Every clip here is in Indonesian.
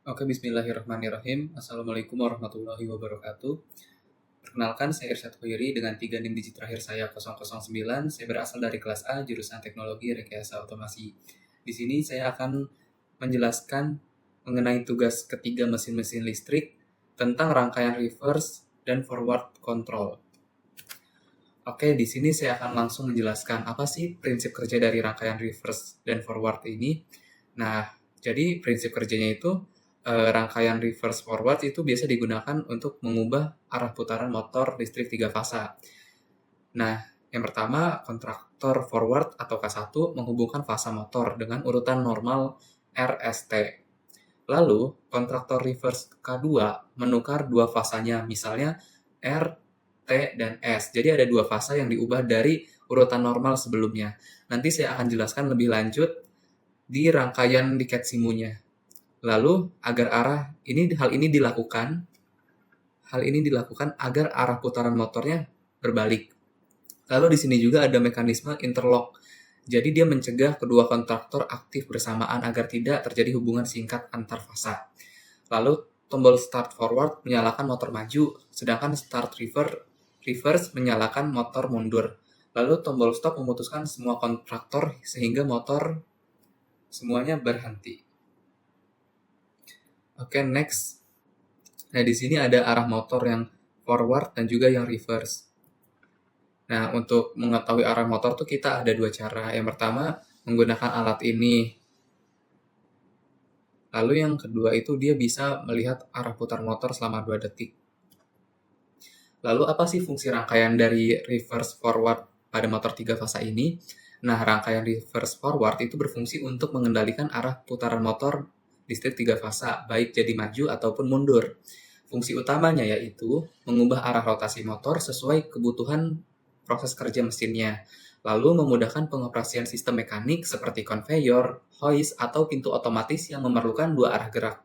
Oke, bismillahirrahmanirrahim. Assalamualaikum warahmatullahi wabarakatuh. Perkenalkan, saya Irsyad Khairi dengan 3 NIM digit terakhir saya 009. Saya berasal dari kelas A, jurusan Teknologi Rekayasa Otomasi. Di sini saya akan menjelaskan mengenai tugas ketiga mesin-mesin listrik tentang rangkaian reverse dan forward control. Oke, di sini saya akan langsung menjelaskan apa sih prinsip kerja dari rangkaian reverse dan forward ini. Nah, jadi prinsip kerjanya itu rangkaian reverse forward itu biasa digunakan untuk mengubah arah putaran motor listrik 3 fasa. Nah, yang pertama, kontraktor forward atau K1 menghubungkan fasa motor dengan urutan normal RST. Lalu, kontraktor reverse K2 menukar dua fasanya, misalnya R, T, dan S. Jadi ada dua fasa yang diubah dari urutan normal sebelumnya. Nanti saya akan jelaskan lebih lanjut di rangkaian diket simunya. Lalu hal ini dilakukan agar arah putaran motornya berbalik. Lalu di sini juga ada mekanisme interlock. Jadi dia mencegah kedua kontraktor aktif bersamaan agar tidak terjadi hubungan singkat antar fasa. Lalu tombol start forward menyalakan motor maju, sedangkan start reverse menyalakan motor mundur. Lalu tombol stop memutuskan semua kontraktor sehingga motor semuanya berhenti. Oke, next. Nah, di sini ada arah motor yang forward dan juga yang reverse. Nah, untuk mengetahui arah motor tuh kita ada dua cara. Yang pertama, menggunakan alat ini. Lalu yang kedua itu dia bisa melihat arah putar motor selama 2 detik. Lalu apa sih fungsi rangkaian dari reverse forward pada motor 3 fasa ini? Nah, rangkaian reverse forward itu berfungsi untuk mengendalikan arah putaran motor listrik 3 fasa, baik jadi maju ataupun mundur. Fungsi utamanya yaitu mengubah arah rotasi motor sesuai kebutuhan proses kerja mesinnya, lalu memudahkan pengoperasian sistem mekanik seperti konveyor, hoist, atau pintu otomatis yang memerlukan dua arah gerak.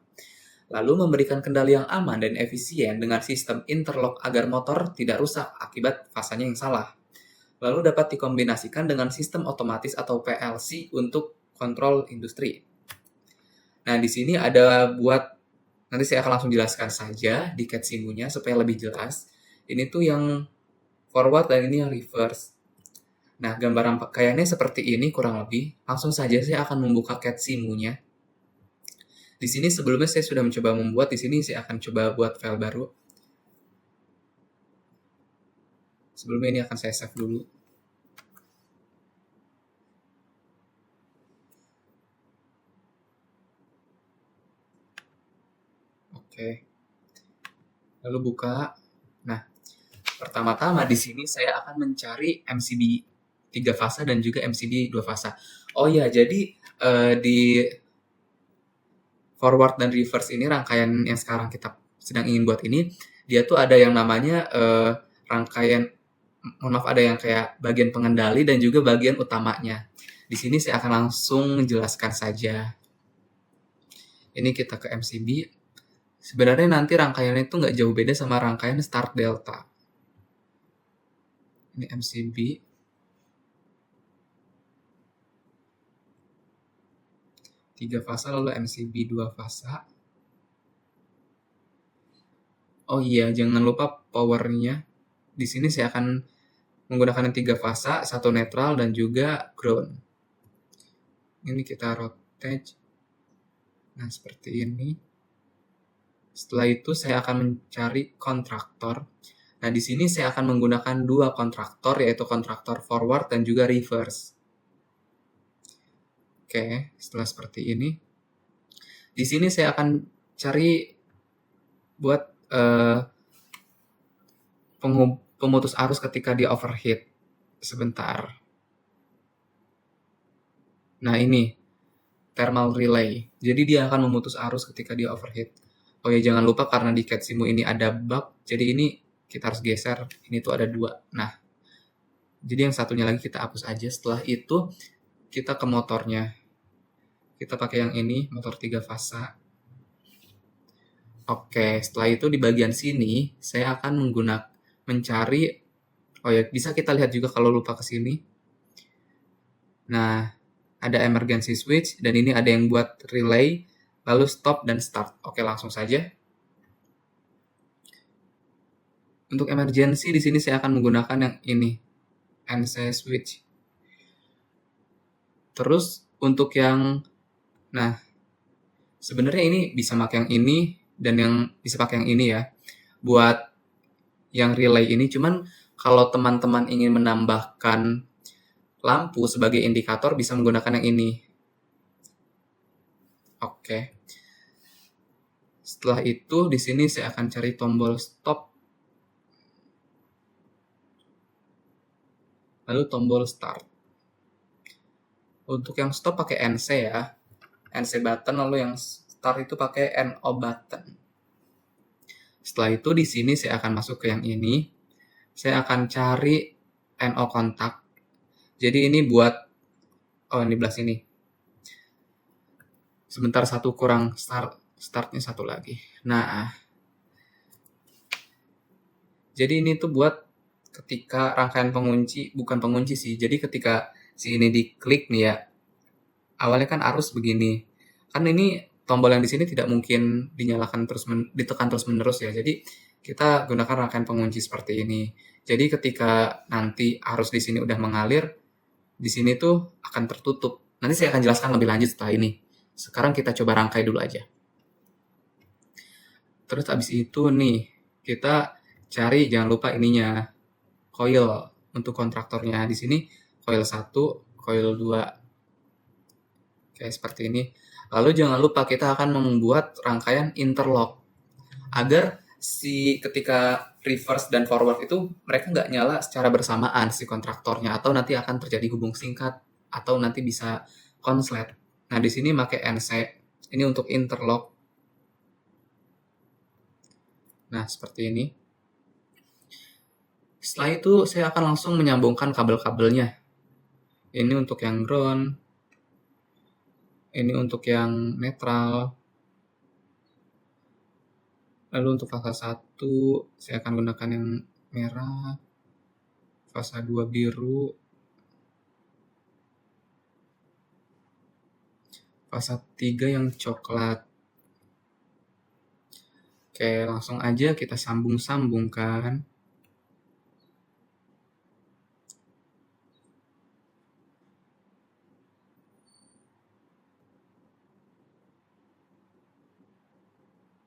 Lalu memberikan kendali yang aman dan efisien dengan sistem interlock agar motor tidak rusak akibat fasanya yang salah. Lalu dapat dikombinasikan dengan sistem otomatis atau PLC untuk kontrol industri. Nah, di sini nanti saya akan langsung jelaskan saja di CAD simunya supaya lebih jelas. Ini tuh yang forward dan ini yang reverse. Nah, gambaran kayaknya seperti ini kurang lebih. Langsung saja saya akan membuka CAD simunya. Di sini sebelumnya saya sudah mencoba membuat, di sini saya akan coba buat file baru. Sebelumnya ini akan saya save dulu. Oke. Lalu buka. Nah, pertama-tama di sini saya akan mencari MCB 3 fasa dan juga MCB 2 fasa. Oh ya, jadi di forward dan reverse ini rangkaian yang sekarang kita sedang ingin buat ini, dia tuh ada yang namanya ada yang kayak bagian pengendali dan juga bagian utamanya. Di sini saya akan langsung menjelaskan saja. Ini kita ke MCB. Sebenarnya nanti rangkaiannya itu nggak jauh beda sama rangkaian start delta. Ini MCB. Tiga fasa lalu MCB 2 fasa. Oh iya, jangan lupa powernya. Di sini saya akan menggunakan 3 fasa, 1 netral dan juga ground. Ini kita rotate. Nah, seperti ini. Setelah itu saya akan mencari kontraktor. Nah, di sini saya akan menggunakan 2 kontraktor, yaitu kontraktor forward dan juga reverse. Oke, setelah seperti ini. Di sini saya akan cari buat pemutus arus ketika dia overheat. Sebentar. Nah, ini thermal relay. Jadi dia akan memutus arus ketika dia overheat. Oh ya, jangan lupa karena di CAD simu ini ada bug, jadi ini kita harus geser. Ini tuh ada 2. Nah, jadi yang satunya lagi kita hapus aja. Setelah itu kita ke motornya. Kita pakai yang ini, motor 3 fasa. Oke, setelah itu di bagian sini saya akan mencari, oh ya, bisa kita lihat juga kalau lupa ke sini. Nah, ada emergency switch dan ini ada yang buat relay. lalu stop dan start. Oke, langsung saja. Untuk emergency di sini saya akan menggunakan yang ini, NC switch. Terus untuk yang, nah sebenarnya ini bisa pakai yang ini dan yang bisa pakai yang ini ya, buat yang relay ini. Cuman kalau teman-teman ingin menambahkan lampu sebagai indikator bisa menggunakan yang ini. Oke. Setelah itu di sini saya akan cari tombol stop, lalu tombol start. Untuk yang stop pakai NC ya, NC button, lalu yang start itu pakai NO button. Setelah itu di sini saya akan masuk ke yang ini. Saya akan cari NO kontak. Jadi ini buat, oh ini belah sini. Sebentar, satu kurang, startnya satu lagi. Nah, jadi ini tuh buat ketika rangkaian pengunci, bukan pengunci sih, jadi ketika si ini diklik nih ya, awalnya kan arus begini. Kan ini tombol yang di sini tidak mungkin dinyalakan terus ditekan terus menerus ya. Jadi kita gunakan rangkaian pengunci seperti ini. Jadi ketika nanti arus di sini udah mengalir, di sini tuh akan tertutup. Nanti saya akan jelaskan lebih lanjut setelah ini. Sekarang kita coba rangkai dulu aja. Terus abis itu nih, kita cari, jangan lupa ininya, coil untuk kontraktornya. Di sini coil 1, coil 2. Oke, seperti ini. Lalu jangan lupa kita akan membuat rangkaian interlock agar si ketika reverse dan forward itu mereka nggak nyala secara bersamaan si kontraktornya, atau nanti akan terjadi hubung singkat atau nanti bisa konslet. Nah, di sini pakai NC. Ini untuk interlock. Nah, seperti ini. Setelah itu saya akan langsung menyambungkan kabel-kabelnya. Ini untuk yang ground, ini untuk yang netral. Lalu untuk fasa 1 saya akan gunakan yang merah, fasa 2 biru, fasa 3 yang coklat. Oke, langsung aja kita sambung-sambungkan.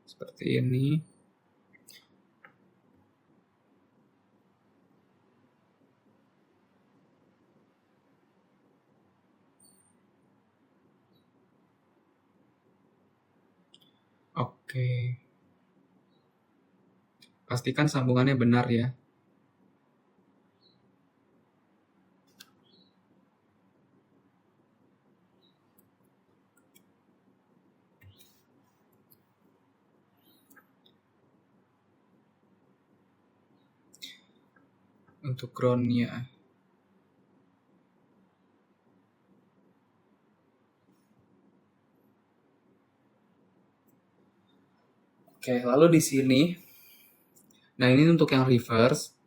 Seperti ini. Oke. Pastikan sambungannya benar ya. Untuk ground-nya. Oke, lalu di sini, nah ini untuk yang reverse.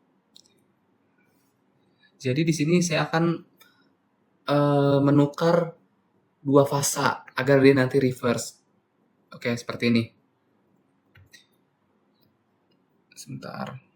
Jadi di sini saya akan menukar dua fasa agar dia nanti reverse. Oke, seperti ini. Sebentar.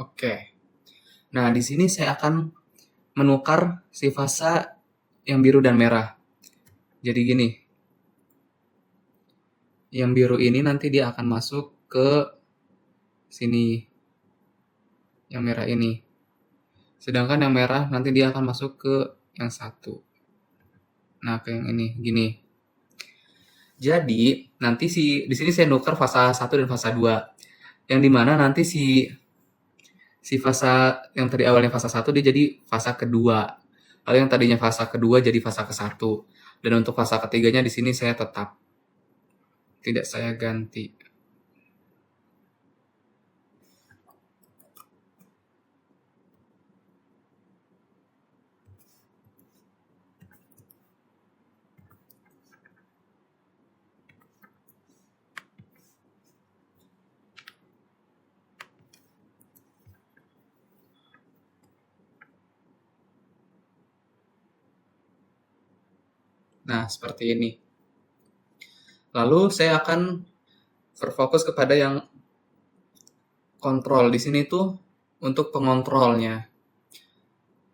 Oke. Nah, di sini saya akan menukar si fasa yang biru dan merah. Jadi gini. Yang biru ini nanti dia akan masuk ke sini. Yang merah ini. Sedangkan yang merah nanti dia akan masuk ke yang satu. Nah, ke yang ini, gini. Jadi, nanti di sini saya nukar fasa 1 dan fasa 2. Yang dimana nanti si fasa yang tadi awalnya fasa 1 dia jadi fasa kedua. Lalu yang tadinya fasa kedua jadi fasa ke-1. Dan untuk fasa ketiganya di sini saya tetap. Tidak saya ganti. Nah, seperti ini. Lalu saya akan berfokus kepada yang kontrol. Di sini tuh untuk pengontrolnya.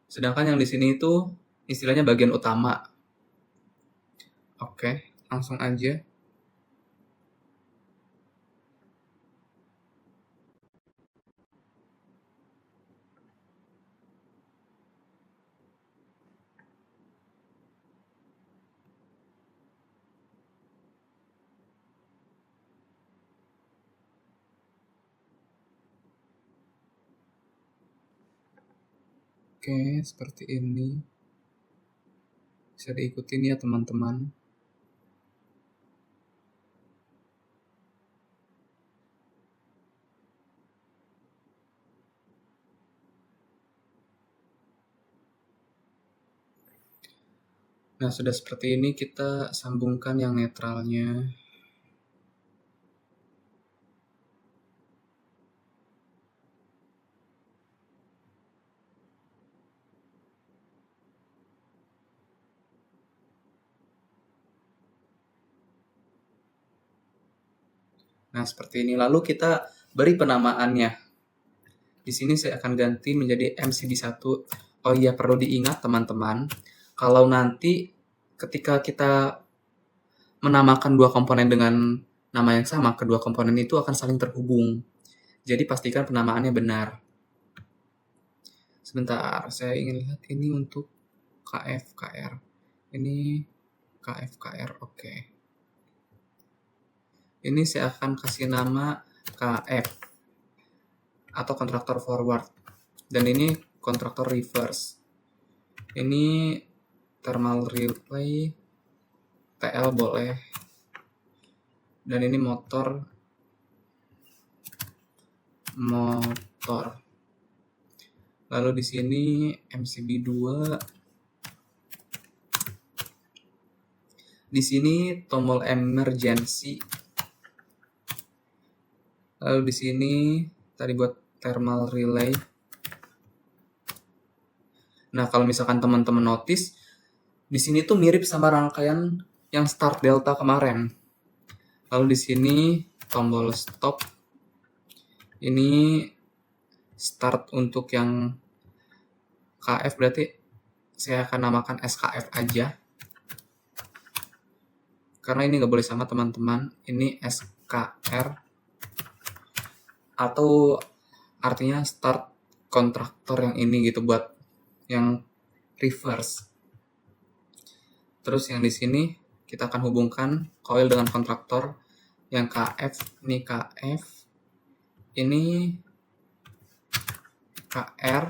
Sedangkan yang di sini itu istilahnya bagian utama. Oke, langsung aja. Oke, seperti ini. Bisa diikutin ya teman-teman. Nah, sudah seperti ini kita sambungkan yang netralnya. Nah, seperti ini. Lalu kita beri penamaannya. Di sini saya akan ganti menjadi MCB1. Oh iya, perlu diingat teman-teman, kalau nanti ketika kita menamakan dua komponen dengan nama yang sama, kedua komponen itu akan saling terhubung. Jadi pastikan penamaannya benar. Sebentar, saya ingin lihat ini untuk KFKR. Ini KFKR, oke. Ini saya akan kasih nama KF atau kontraktor forward. Dan ini kontraktor reverse. Ini thermal relay TL boleh. Dan ini motor. Lalu di sini MCB2. Di sini tombol emergency. Lalu di sini tadi buat thermal relay. Nah, kalau misalkan teman-teman notice, di sini tuh mirip sama rangkaian yang start delta kemarin. Lalu di sini tombol stop. Ini start untuk yang KF, berarti saya akan namakan SKF aja. Karena ini nggak boleh sama teman-teman. Ini SKR. Atau artinya start kontraktor yang ini gitu buat yang reverse. Terus yang di sini kita akan hubungkan coil dengan kontraktor yang KF, ini KF, ini KR,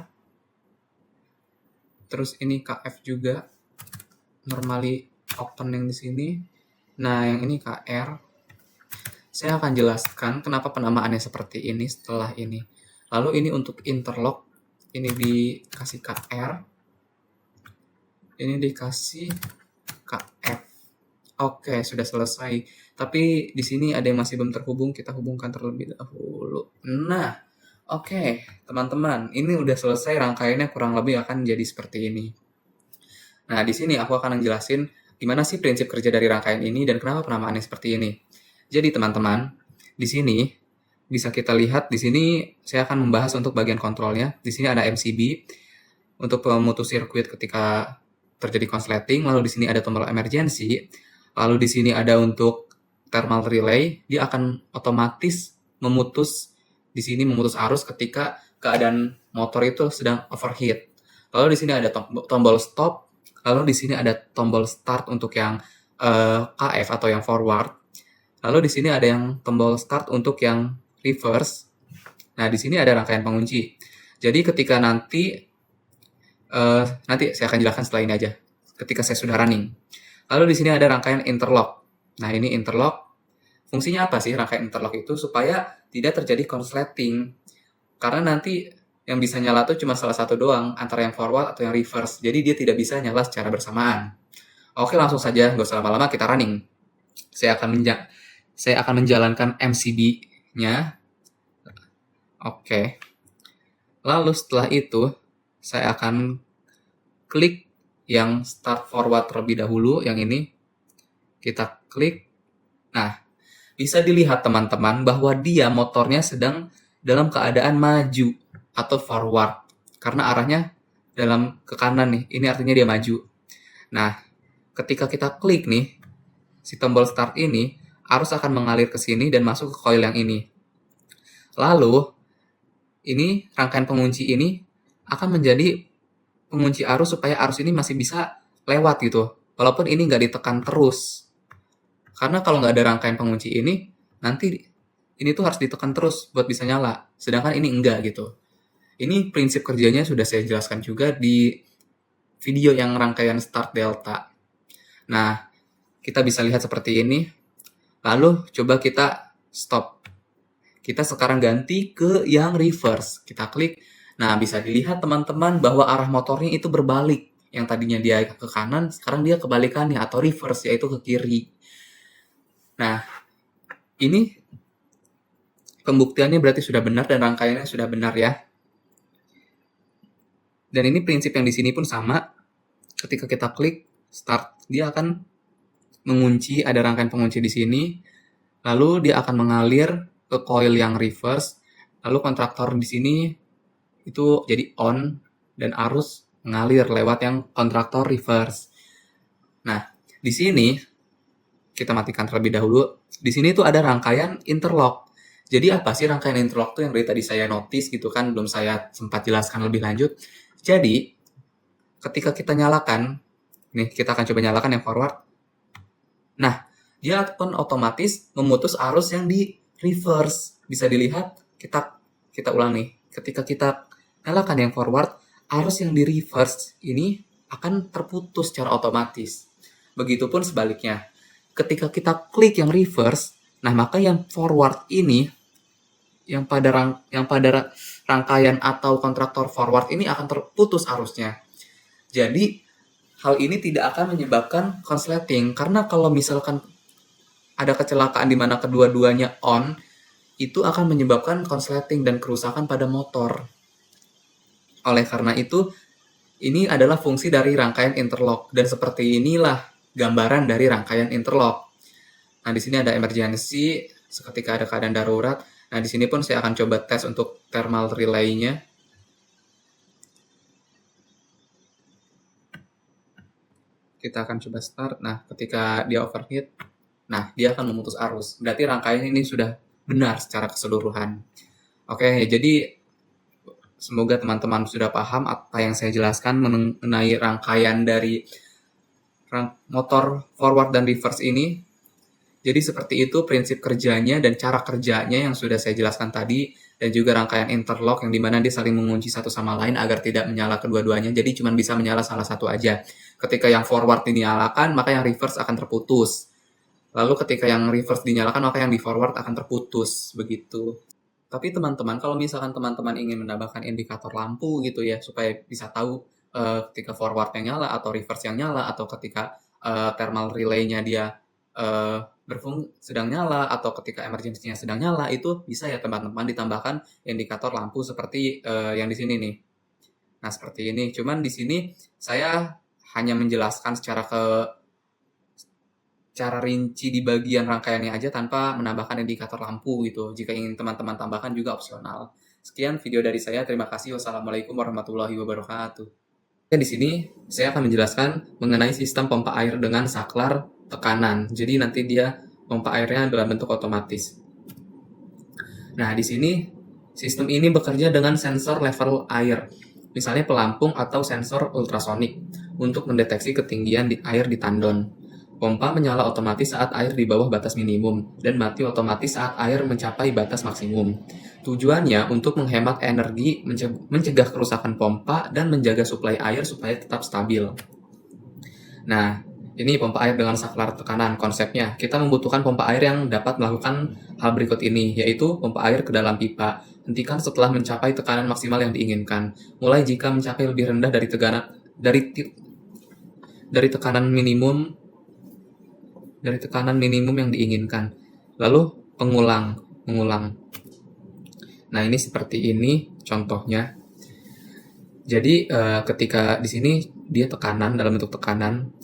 terus ini KF juga, normally open yang di sini. Nah, yang ini KR. Saya akan jelaskan kenapa penamaannya seperti ini setelah ini. Lalu ini untuk interlock, ini dikasih KR, ini dikasih KF. Oke, sudah selesai. Tapi di sini ada yang masih belum terhubung, kita hubungkan terlebih dahulu. Nah, oke, teman-teman, ini udah selesai, rangkaiannya kurang lebih akan jadi seperti ini. Nah, di sini aku akan ngejelasin gimana sih prinsip kerja dari rangkaian ini dan kenapa penamaannya seperti ini. Jadi teman-teman, di sini bisa kita lihat, di sini saya akan membahas untuk bagian kontrolnya. Di sini ada MCB untuk pemutus sirkuit ketika terjadi konsleting, lalu di sini ada tombol emergency, lalu di sini ada untuk thermal relay, dia akan otomatis memutus di sini memutus arus ketika keadaan motor itu sedang overheat. Lalu di sini ada tombol stop, lalu di sini ada tombol start untuk yang KF atau yang forward. Lalu di sini ada yang tombol start untuk yang reverse. Nah, di sini ada rangkaian pengunci. Jadi ketika nanti saya akan jelaskan setelah ini aja. Ketika saya sudah running. Lalu di sini ada rangkaian interlock. Nah, ini interlock. Fungsinya apa sih rangkaian interlock itu? Supaya tidak terjadi konsleting. Karena nanti yang bisa nyala tuh cuma salah satu doang, antara yang forward atau yang reverse. Jadi dia tidak bisa nyala secara bersamaan. Oke, langsung saja, nggak usah lama-lama, kita running. Saya akan menjalankan MCB-nya. Oke. Lalu setelah itu, saya akan klik yang start forward terlebih dahulu, yang ini. Kita klik. Nah, bisa dilihat teman-teman bahwa dia motornya sedang dalam keadaan maju atau forward. Karena arahnya ke kanan nih, ini artinya dia maju. Nah, ketika kita klik nih, si tombol start ini, arus akan mengalir ke sini dan masuk ke coil yang ini. Lalu, ini rangkaian pengunci ini akan menjadi pengunci arus supaya arus ini masih bisa lewat gitu. Walaupun ini nggak ditekan terus. Karena kalau nggak ada rangkaian pengunci ini, nanti ini tuh harus ditekan terus buat bisa nyala. Sedangkan ini enggak gitu. Ini prinsip kerjanya sudah saya jelaskan juga di video yang rangkaian start delta. Nah, kita bisa lihat seperti ini. Lalu coba kita stop. Kita sekarang ganti ke yang reverse. Kita klik. Nah, bisa dilihat teman-teman bahwa arah motornya itu berbalik. Yang tadinya dia ke kanan, sekarang dia kebalikannya atau reverse, yaitu ke kiri. Nah, ini pembuktiannya berarti sudah benar dan rangkaiannya sudah benar ya. Dan ini prinsip yang di sini pun sama. Ketika kita klik start, dia akan mengunci, ada rangkaian pengunci di sini. Lalu dia akan mengalir ke coil yang reverse. Lalu kontraktor di sini itu jadi on dan arus mengalir lewat yang kontraktor reverse. Nah, di sini kita matikan terlebih dahulu. Di sini tuh ada rangkaian interlock. Jadi apa sih rangkaian interlock tuh yang dari tadi saya notice gitu kan, belum saya sempat jelaskan lebih lanjut. Jadi, ketika kita nyalakan, nih kita akan coba nyalakan yang forward. Nah, dia akan otomatis memutus arus yang di reverse. Bisa dilihat, kita ulang nih. Ketika kita nyalakan yang forward, arus yang di reverse ini akan terputus secara otomatis. Begitupun sebaliknya. Ketika kita klik yang reverse, nah maka yang forward ini, yang pada rangkaian atau kontraktor forward ini akan terputus arusnya. Jadi, hal ini tidak akan menyebabkan konsleting. Karena kalau misalkan ada kecelakaan di mana kedua-duanya on, itu akan menyebabkan konsleting dan kerusakan pada motor. Oleh karena itu, ini adalah fungsi dari rangkaian interlock. Dan seperti inilah gambaran dari rangkaian interlock. Nah, di sini ada emergency, seketika ada keadaan darurat. Nah, di sini pun saya akan coba tes untuk thermal relay-nya. Kita akan coba start. Nah, ketika dia overheat, nah, dia akan memutus arus. Berarti rangkaian ini sudah benar secara keseluruhan. Oke, jadi semoga teman-teman sudah paham apa yang saya jelaskan mengenai rangkaian dari motor forward dan reverse ini. Jadi seperti itu prinsip kerjanya dan cara kerjanya yang sudah saya jelaskan tadi, dan juga rangkaian interlock yang dimana dia saling mengunci satu sama lain agar tidak menyala kedua-duanya, jadi cuma bisa menyala salah satu aja. Ketika yang forward dinyalakan, maka yang reverse akan terputus. Lalu ketika yang reverse dinyalakan, maka yang di forward akan terputus, begitu. Tapi teman-teman, kalau misalkan teman-teman ingin menambahkan indikator lampu gitu ya, supaya bisa tahu ketika forward yang nyala atau reverse yang nyala, atau ketika thermal relay-nya dia sedang nyala atau ketika emergency-nya sedang nyala, itu bisa ya teman-teman ditambahkan indikator lampu seperti yang di sini nih. Nah, seperti ini. Cuman di sini saya hanya menjelaskan cara rinci di bagian rangkaiannya aja tanpa menambahkan indikator lampu gitu. Jika ingin teman-teman tambahkan juga opsional. Sekian video dari saya. Terima kasih. Wassalamualaikum warahmatullahi wabarakatuh. Di sini saya akan menjelaskan mengenai sistem pompa air dengan saklar tekanan. Jadi nanti dia pompa airnya dalam bentuk otomatis. Nah, di sini sistem ini bekerja dengan sensor level air, misalnya pelampung atau sensor ultrasonik untuk mendeteksi ketinggian air di tandon. Pompa menyala otomatis saat air di bawah batas minimum dan mati otomatis saat air mencapai batas maksimum. Tujuannya untuk menghemat energi, mencegah kerusakan pompa, dan menjaga suplai air supaya tetap stabil. Nah, Ini pompa air dengan saklar tekanan. Konsepnya, kita membutuhkan pompa air yang dapat melakukan hal berikut ini, yaitu pompa air ke dalam pipa. Hentikan setelah mencapai tekanan maksimal yang diinginkan. Mulai jika mencapai lebih rendah dari tekanan minimum yang diinginkan. Lalu mengulang. Nah, ini seperti ini contohnya. Jadi ketika di sini dia tekanan dalam bentuk tekanan.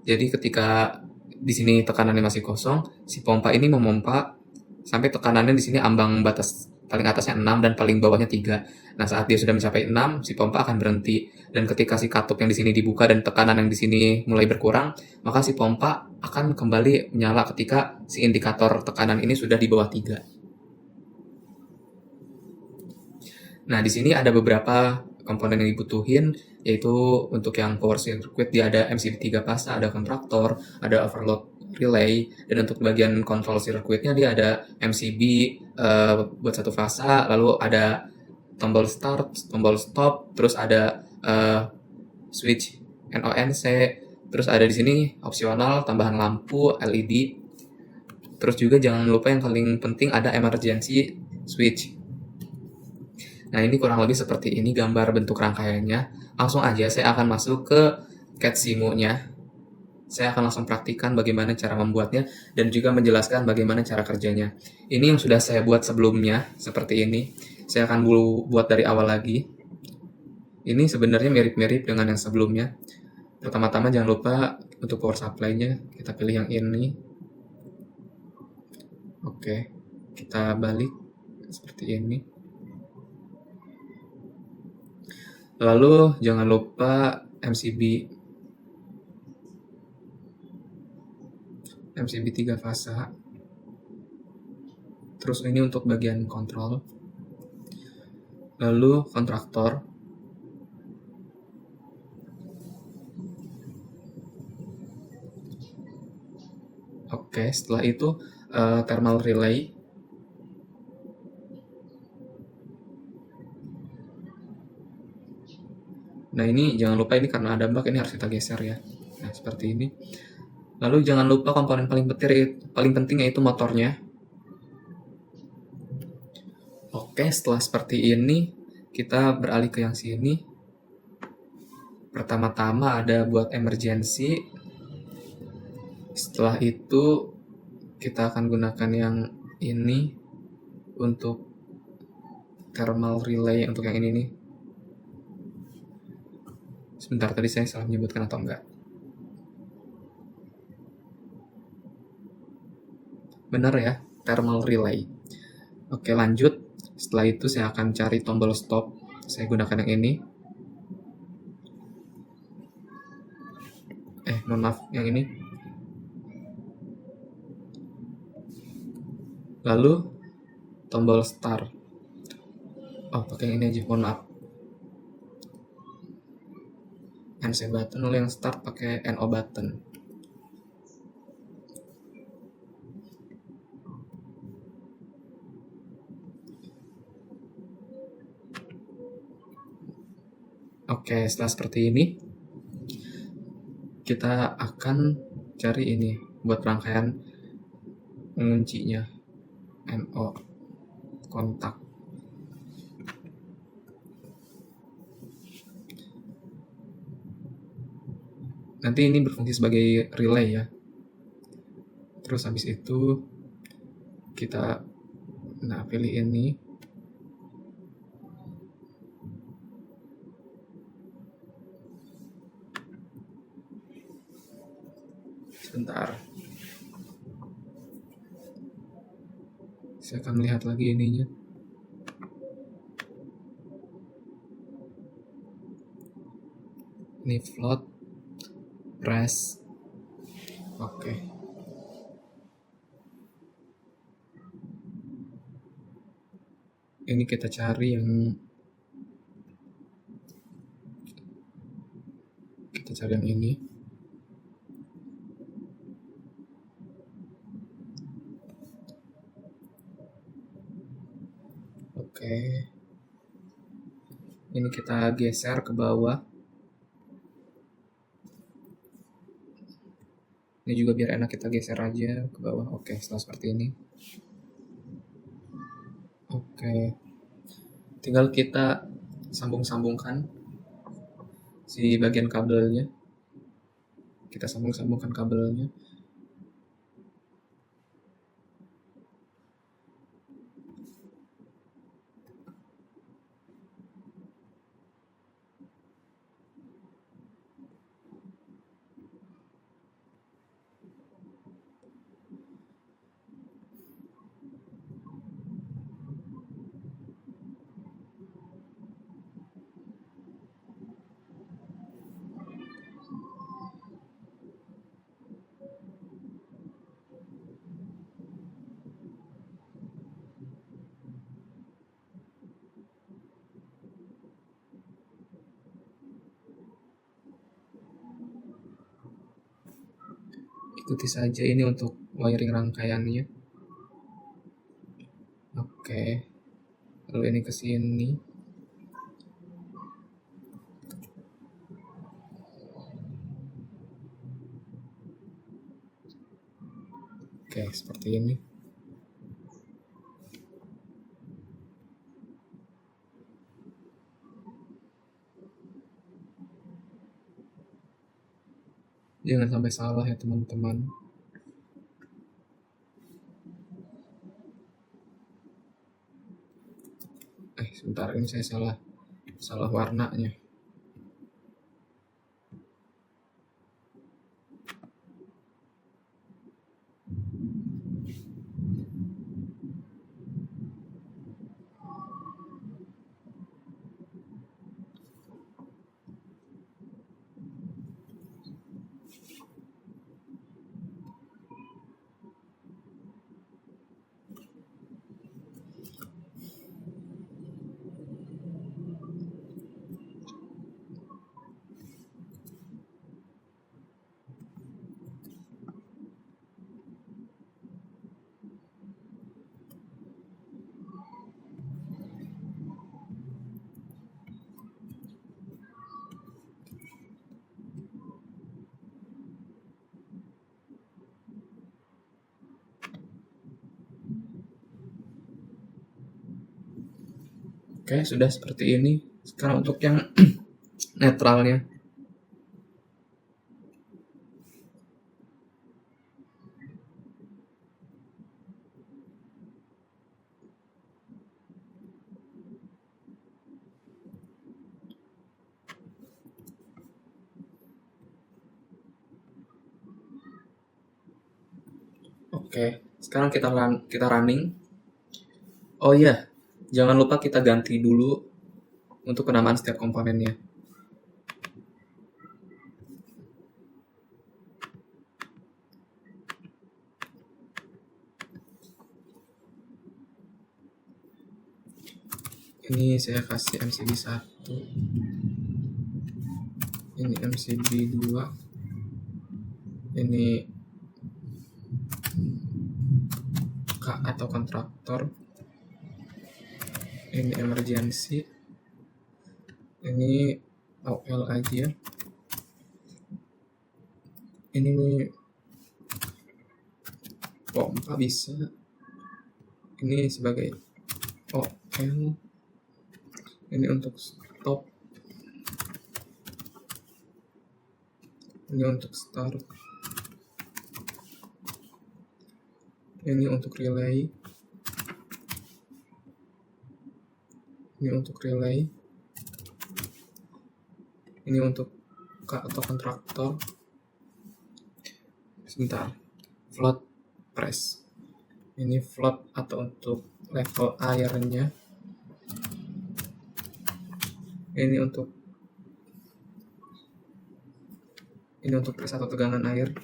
Jadi ketika di sini tekanannya masih kosong, si pompa ini memompa sampai tekanannya di sini ambang batas paling atasnya 6 dan paling bawahnya 3. Nah, saat dia sudah mencapai 6, si pompa akan berhenti. Dan ketika si katup yang di sini dibuka dan tekanan yang di sini mulai berkurang, maka si pompa akan kembali menyala ketika si indikator tekanan ini sudah di bawah 3. Nah, di sini ada beberapa komponen yang dibutuhin, yaitu untuk yang power circuit dia ada MCB 3 fasa, ada kontraktor, ada overload relay, dan untuk bagian control circuitnya dia ada MCB buat 1 fasa, lalu ada tombol start, tombol stop, terus ada switch NONC, terus ada di sini opsional tambahan lampu LED, terus juga jangan lupa yang paling penting ada emergency switch. Nah, ini kurang lebih seperti ini gambar bentuk rangkaiannya. Langsung aja saya akan masuk ke CAD Simo-nya. Saya akan langsung praktikkan bagaimana cara membuatnya dan juga menjelaskan bagaimana cara kerjanya. Ini yang sudah saya buat sebelumnya, seperti ini. Saya akan buat dari awal lagi. Ini sebenarnya mirip-mirip dengan yang sebelumnya. Pertama-tama jangan lupa untuk power supply-nya, kita pilih yang ini. Oke, kita balik seperti ini. Lalu jangan lupa MCB 3 fasa. Terus ini untuk bagian kontrol. Lalu kontraktor. Oke, setelah itu thermal relay. Nah, ini jangan lupa, ini karena ada bug, ini harus kita geser ya. Nah, seperti ini. Lalu jangan lupa komponen paling penting yaitu motornya. Oke, setelah seperti ini, kita beralih ke yang sini. Pertama-tama ada buat emergency. Setelah itu, kita akan gunakan yang ini untuk thermal relay, untuk yang ini nih. Sebentar, tadi saya salah menyebutkan atau enggak? Benar ya, thermal relay. Oke, lanjut. Setelah itu saya akan cari tombol stop. Saya gunakan yang ini. Mohon maaf, yang ini. Lalu tombol start. Oh, pakai yang ini aja, mohon maaf. NC button, lalu yang start pakai NO button. Oke, setelah seperti ini, kita akan cari ini buat rangkaian menguncinya. NO kontak. Nanti ini berfungsi sebagai relay ya. Terus habis itu kita pilih ini. Sebentar. Saya akan lihat lagi ininya. Ini float, press. Oke. Ini kita cari yang ini. Oke. Ini kita geser ke bawah. Ini juga biar enak kita geser aja ke bawah. Oke, setelah seperti ini. Oke, tinggal kita sambung-sambungkan si bagian kabelnya. Kita sambung-sambungkan kabelnya. Ikuti saja ini untuk wiring rangkaiannya. Oke, lalu ini ke sini. Oke, seperti ini. Jangan sampai salah ya teman-teman. Sebentar, ini saya salah warnanya. Oke, sudah seperti ini. Sekarang untuk yang netralnya. Oke, sekarang kita running. Oh iya, jangan lupa kita ganti dulu untuk penamaan setiap komponennya. Ini saya kasih MCB 1. Ini MCB 2. Ini K atau kontraktor. Ini emergency. Ini OL aja. Ini pompa bisa. Ini sebagai OL. Ini untuk stop. Ini untuk start. Ini untuk relay. Ini untuk relay. Ini untuk K atau kontraktor. Sebentar. Float press. Ini float atau untuk level airnya. Ini untuk press atau tegangan air.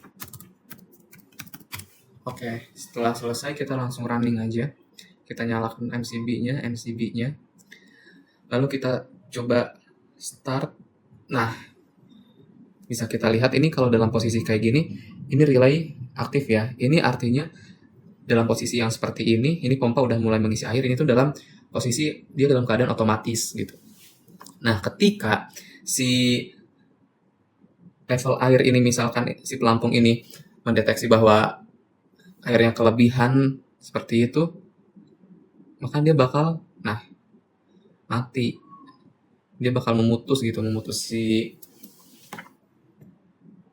Oke, setelah selesai kita langsung running aja. Kita nyalakan MCB-nya. Lalu kita coba start. Nah, bisa kita lihat ini kalau dalam posisi kayak gini, ini relay aktif ya. Ini artinya dalam posisi yang seperti ini pompa udah mulai mengisi air. Ini tuh dalam posisi dia dalam keadaan otomatis gitu. Nah, ketika si level air ini misalkan si pelampung ini mendeteksi bahwa airnya kelebihan seperti itu, maka dia bakal mati. Dia bakal memutus si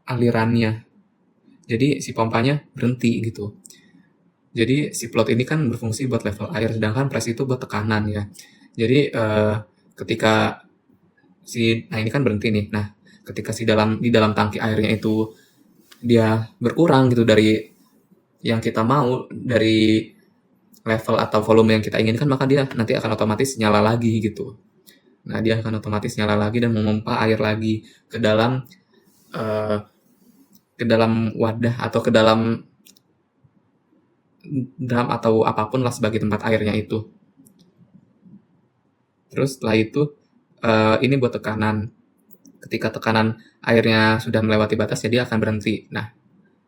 alirannya. Jadi si pompanya berhenti gitu. Jadi si plot ini kan berfungsi buat level air, sedangkan press itu buat tekanan ya. Jadi ketika ini kan berhenti nih. Nah, ketika di dalam tangki airnya itu dia berkurang gitu dari yang kita mau, dari level atau volume yang kita inginkan, maka dia nanti akan otomatis nyala lagi gitu. Nah, dia akan otomatis nyala lagi dan memompa air lagi ke dalam wadah atau ke dalam drum atau apapun lah sebagai tempat airnya itu. Terus setelah itu ini buat tekanan. Ketika tekanan airnya sudah melewati batas, ya dia akan berhenti. Nah,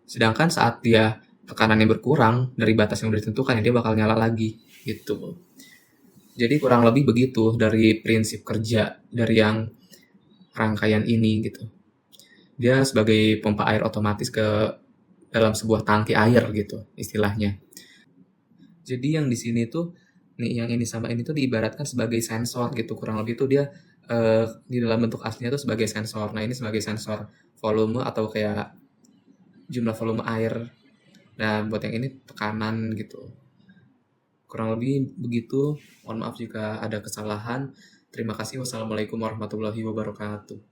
sedangkan saat dia tekanannya berkurang dari batas yang sudah ditentukan, ya dia bakal nyala lagi gitu. Jadi kurang lebih begitu dari prinsip kerja dari yang rangkaian ini gitu. Dia sebagai pompa air otomatis ke dalam sebuah tangki air gitu istilahnya. Jadi yang di sini tuh yang ini sama ini tuh diibaratkan sebagai sensor gitu, kurang lebih tuh dia di dalam bentuk aslinya tuh sebagai sensor. Nah, ini sebagai sensor volume atau kayak jumlah volume air. Nah, buat yang ini tekanan gitu. Kurang lebih begitu. Mohon maaf jika ada kesalahan. Terima kasih. Wassalamualaikum warahmatullahi wabarakatuh.